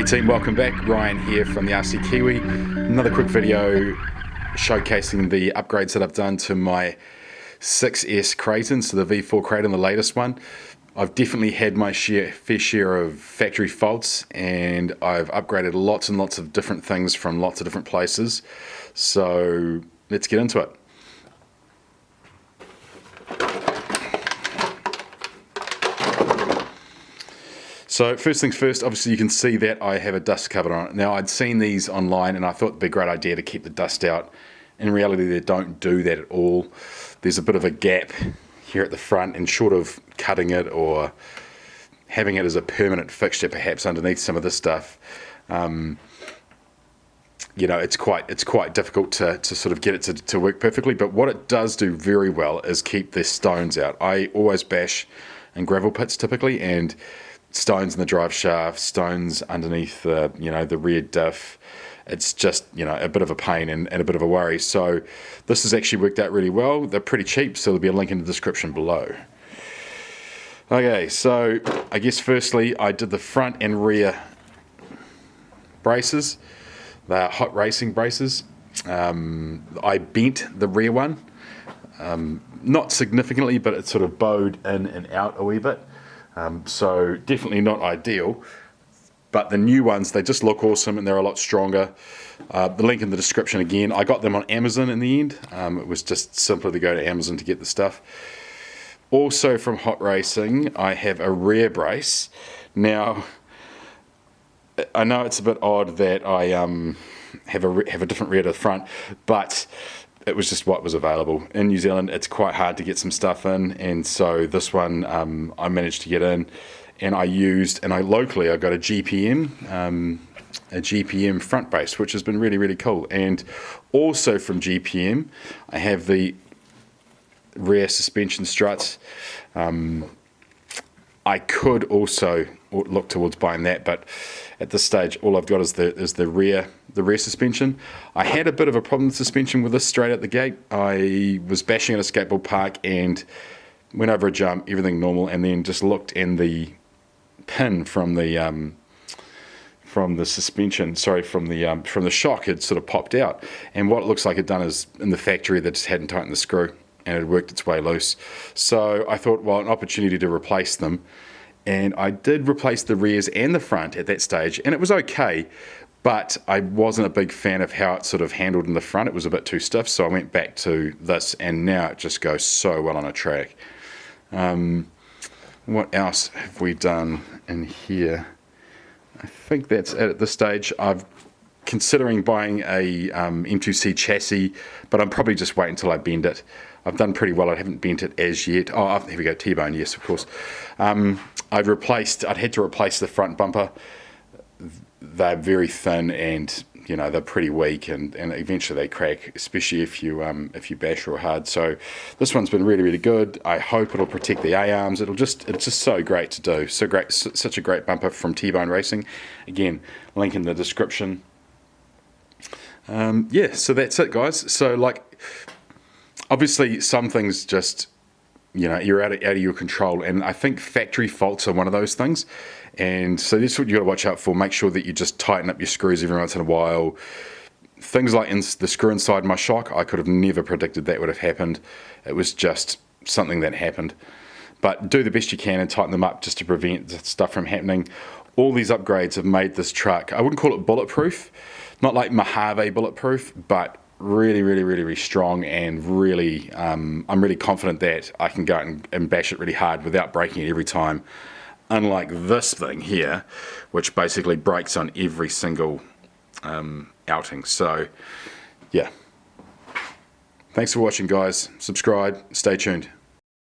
Hey team, welcome back. Ryan here from the RC Kiwi. Another quick video showcasing the upgrades that I've done to my 6S Kraton, so the V4 Kraton, the latest one. I've definitely had my fair share of factory faults, and I've upgraded lots and lots of different things from lots of different places. So let's get into it. So first things first, obviously you can see that I have a dust cover on it. Now I'd seen these online and I thought it'd be a great idea to keep the dust out. In reality they don't do that at all. There's a bit of a gap here at the front, and short of cutting it or having it as a permanent fixture perhaps underneath some of this stuff, you know, it's quite difficult to sort of get it to work perfectly. But what it does do very well is keep the stones out. I always bash in gravel pits typically, and stones in the drive shaft, stones underneath the, you know, the rear diff. It's just, you know, a bit of a pain and a bit of a worry. So this has actually worked out really well. They're pretty cheap, so there'll be a link in the description below. Okay, so I guess firstly I did the front and rear braces. They're hot racing braces. I bent the rear one, not significantly, but it sort of bowed in and out a wee bit. So definitely not ideal, but the new ones, they just look awesome and they're a lot stronger. The link in the description again. I got them on Amazon in the end. It was just simpler to go to Amazon to get the stuff. Also from Hot Racing, I have a rear brace. Now, I know it's a bit odd that I have a different rear to the front, but it was just what was available. In New Zealand, it's quite hard to get some stuff in, and so this one I managed to get in, and locally I got a GPM front brace, which has been really, really cool. And also from GPM, I have the rear suspension struts. I could also look towards buying that, but at this stage all I've got is the rear suspension. I had a bit of a problem with suspension with this straight out the gate. I was bashing at a skateboard park and went over a jump, everything normal, and then just looked, and the pin from the suspension, from the shock had sort of popped out, and what it looks like it done is in the factory they just hadn't tightened the screw and it worked its way loose. So I thought, well, an opportunity to replace them, and I did replace the rears and the front at that stage, and it was okay, but I wasn't a big fan of how it sort of handled in the front. It was a bit too stiff, so I went back to this, and now it just goes so well on a track. What else have we done in here? I think that's it at this stage. I'm considering buying a M2C chassis, but I'm probably just waiting until I bend it. I've done pretty well. I haven't bent it as yet. Oh, here we go, T-bone, yes, of course. I'd had to replace the front bumper. They're very thin, and you know, they're pretty weak, and eventually they crack, especially if you bash real hard. So this one's been really, really good. I hope it'll protect the A-arms. It's just so great to do. So great, such a great bumper from T-bone Racing. Again, link in the description. Yeah, so that's it, guys. So like, obviously some things just, you know, you're out of your control, and I think factory faults are one of those things. And so this is what you got to watch out for. Make sure that you just tighten up your screws every once in a while. Things like the screw inside my shock, I could have never predicted that would have happened. It was just something that happened. But do the best you can and tighten them up just to prevent stuff from happening. All these upgrades have made this truck, I wouldn't call it bulletproof, not like Mojave bulletproof, but really, really, really, really strong, and really, I'm really confident that I can go out and bash it really hard without breaking it every time. Unlike this thing here, which basically breaks on every single outing. So, yeah. Thanks for watching, guys. Subscribe. Stay tuned.